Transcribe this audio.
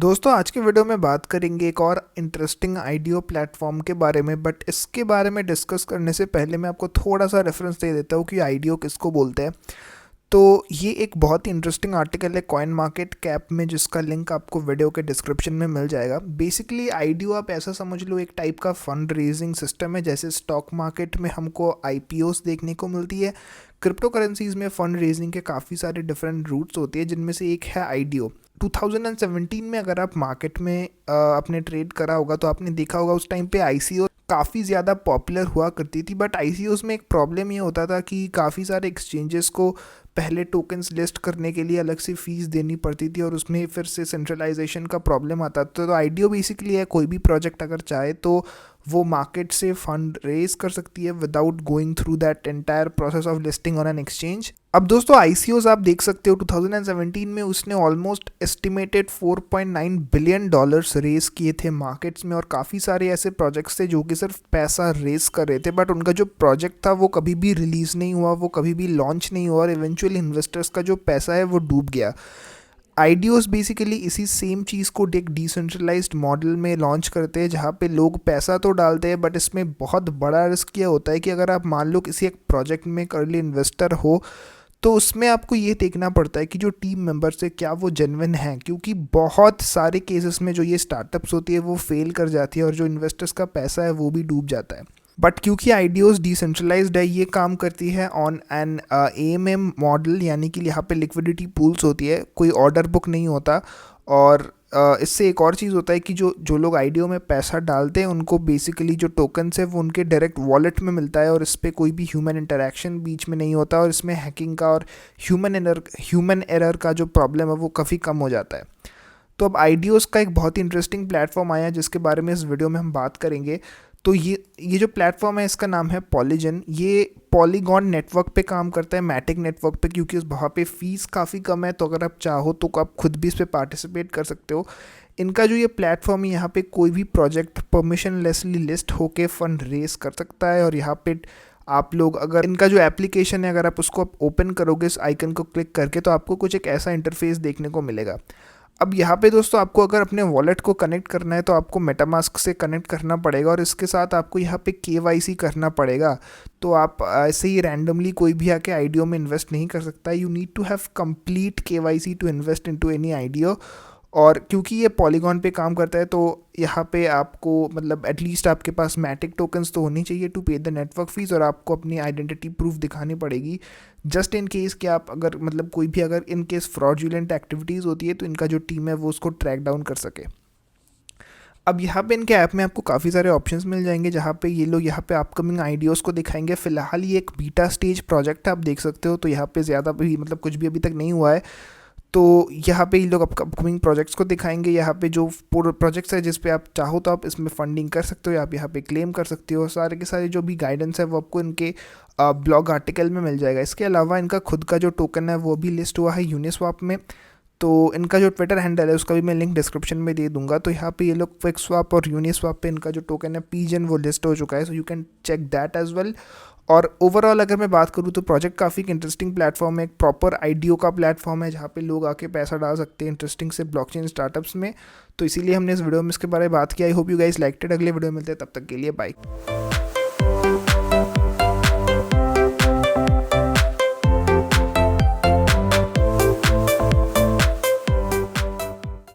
दोस्तों आज के वीडियो में बात करेंगे एक और इंटरेस्टिंग आईडीओ प्लेटफॉर्म के बारे में। बट इसके बारे में डिस्कस करने से पहले मैं आपको थोड़ा सा रेफरेंस दे देता हूँ कि आईडीओ किसको बोलते हैं। तो ये एक बहुत ही इंटरेस्टिंग आर्टिकल है कॉइन मार्केट कैप में, जिसका लिंक आपको वीडियो के डिस्क्रिप्शन में मिल जाएगा। बेसिकली आईडीओ आप ऐसा समझ लो, एक टाइप का फंड रेजिंग सिस्टम है। जैसे स्टॉक मार्केट में हमको आईपीओस देखने को मिलती है, क्रिप्टो करेंसीज में फंड रेजिंग के काफ़ी सारे डिफरेंट रूट्स होती है, जिनमें से एक है आईडीओ। 2017 में अगर आप मार्केट में आपने ट्रेड करा होगा तो आपने देखा होगा उस टाइम पे आईसीओ काफ़ी ज़्यादा पॉपुलर हुआ करती थी। बट आईसीओस में एक प्रॉब्लम ये होता था कि काफ़ी सारे एक्सचेंजेस को पहले टोकन्स लिस्ट करने के लिए अलग से फ़ीस देनी पड़ती थी और उसमें फिर से सेंट्रलाइजेशन का प्रॉब्लम आता था। तो आईडीओ बेसिकली है, कोई भी प्रोजेक्ट अगर चाहे तो वो मार्केट से फंड रेज कर सकती है without going through that entire process of listing on an exchange. अब दोस्तों आईसीओज आप देख सकते हो 2017 में उसने ऑलमोस्ट एस्टिमेटेड $4.9 बिलियन रेज किए थे मार्केट्स में। और काफ़ी सारे ऐसे प्रोजेक्ट्स थे जो कि सिर्फ पैसा रेज कर रहे थे, बट उनका जो प्रोजेक्ट था वो कभी भी रिलीज़ नहीं हुआ, वो कभी भी लॉन्च नहीं हुआ और इवेंचुअली इन्वेस्टर्स का जो पैसा है वो डूब गया। आईडीओस बेसिकली इसी सेम चीज़ को एक डिसेंट्रलाइज्ड मॉडल में लॉन्च करते हैं, जहाँ पे लोग पैसा तो डालते हैं बट इसमें बहुत बड़ा रिस्क ये होता है कि अगर आप मान लो किसी एक प्रोजेक्ट में अर्ली इन्वेस्टर हो तो उसमें आपको ये देखना पड़ता है कि जो टीम मेंबर्स है क्या वो जेन्युइन हैं, क्योंकि बहुत सारे केसेस में जो ये स्टार्टअप्स होती है वो फेल कर जाती है और जो इन्वेस्टर्स का पैसा है वो भी डूब जाता है। बट क्योंकि आईडीओस डिसेंट्रलाइज्ड है, ये काम करती है ऑन एन एएमएम मॉडल, यानी कि यहाँ पे लिक्विडिटी पूल्स होती है, कोई ऑर्डर बुक नहीं होता। और इससे एक और चीज़ होता है कि जो जो लोग आईडीओ में पैसा डालते हैं उनको बेसिकली जो टोकन्स है वो उनके डायरेक्ट वॉलेट में मिलता है और इस पर कोई भी ह्यूमन इंटरेक्शन बीच में नहीं होता और इसमें हैकिंग का और ह्यूमन एरर का जो प्रॉब्लम है वो काफ़ी कम हो जाता है। तो अब आईडीओस का एक बहुत ही इंटरेस्टिंग प्लेटफॉर्म आया जिसके बारे में इस वीडियो में हम बात करेंगे। तो ये जो प्लेटफॉर्म है इसका नाम है पॉलीजन। ये पॉलीगॉन नेटवर्क पे काम करता है, मैटिक नेटवर्क पे, क्योंकि उस वहाँ पे फ़ीस काफ़ी कम है। तो अगर आप चाहो तो आप खुद भी इस पर पार्टिसिपेट कर सकते हो। इनका जो ये प्लेटफॉर्म है यहाँ पे कोई भी प्रोजेक्ट परमिशन लेसली लिस्ट होके फंड रेज कर सकता है। और यहाँ पे आप लोग अगर इनका जो एप्लीकेशन है अगर आप उसको ओपन करोगे इस आइकन को क्लिक करके तो आपको कुछ एक ऐसा इंटरफेस देखने को मिलेगा। अब यहाँ पे दोस्तों आपको अगर अपने वॉलेट को कनेक्ट करना है तो आपको मेटामास्क से कनेक्ट करना पड़ेगा और इसके साथ आपको यहाँ पे केवाईसी करना पड़ेगा। तो आप ऐसे ही रैंडमली कोई भी आके आईडीओ में इन्वेस्ट नहीं कर सकता। You need to have complete KYC to invest into any IPO. और क्योंकि ये पॉलीगॉन पे काम करता है तो यहाँ पे आपको मतलब एटलीस्ट आपके पास मैटिक टोकन्स तो होनी चाहिए टू पे द नेटवर्क फीस, और आपको अपनी आइडेंटिटी प्रूफ दिखानी पड़ेगी जस्ट इन केस कि आप अगर मतलब कोई भी अगर इन केस फ्रॉडुलेंट एक्टिविटीज़ होती है तो इनका जो टीम है वो उसको ट्रैक डाउन कर सके। अब यहाँ पे इनके ऐप में आपको काफ़ी सारे ऑप्शंस मिल जाएंगे, जहाँ पे ये लोग यहाँ पे अपकमिंग आइडियोज़ को दिखाएंगे। फिलहाल ये एक बीटा स्टेज प्रोजेक्ट है, आप देख सकते हो। तो यहाँ पे ज़्यादा भी मतलब कुछ भी अभी तक नहीं हुआ है। तो यहाँ पे ये लोग अपकमिंग प्रोजेक्ट्स को दिखाएंगे। यहाँ पे जो प्रोजेक्ट्स है जिस पे आप चाहो तो आप इसमें फंडिंग कर सकते हो, आप यहाँ पे क्लेम कर सकते हो। सारे के सारे जो भी गाइडेंस है वो आपको इनके ब्लॉग आर्टिकल में मिल जाएगा। इसके अलावा इनका खुद का जो टोकन है वो भी लिस्ट हुआ है यूनिस्वैप में। तो इनका जो ट्विटर हैंडल है उसका भी मैं लिंक डिस्क्रिप्शन में दे दूंगा। तो यहाँ पे ये लोग क्विकस्वैप और यूनिस्वैप पे इनका जो टोकन है पीजन वो लिस्ट हो चुका है, so you can check that as well. और ओवरऑल अगर मैं बात करूँ तो प्रोजेक्ट काफ़ी इंटरेस्टिंग प्लेटफॉर्म है, एक प्रॉपर आईडीओ का प्लेटफॉर्म है जहाँ पे लोग आके पैसा डाल सकते हैं इंटरेस्टिंग से ब्लॉकचेन स्टार्टअप्स में। तो इसीलिए हमने इस वीडियो में इसके बारे में बात किया। I hope you guys liked it. अगले वीडियो में मिलते हैं, तब तक के लिए बाय।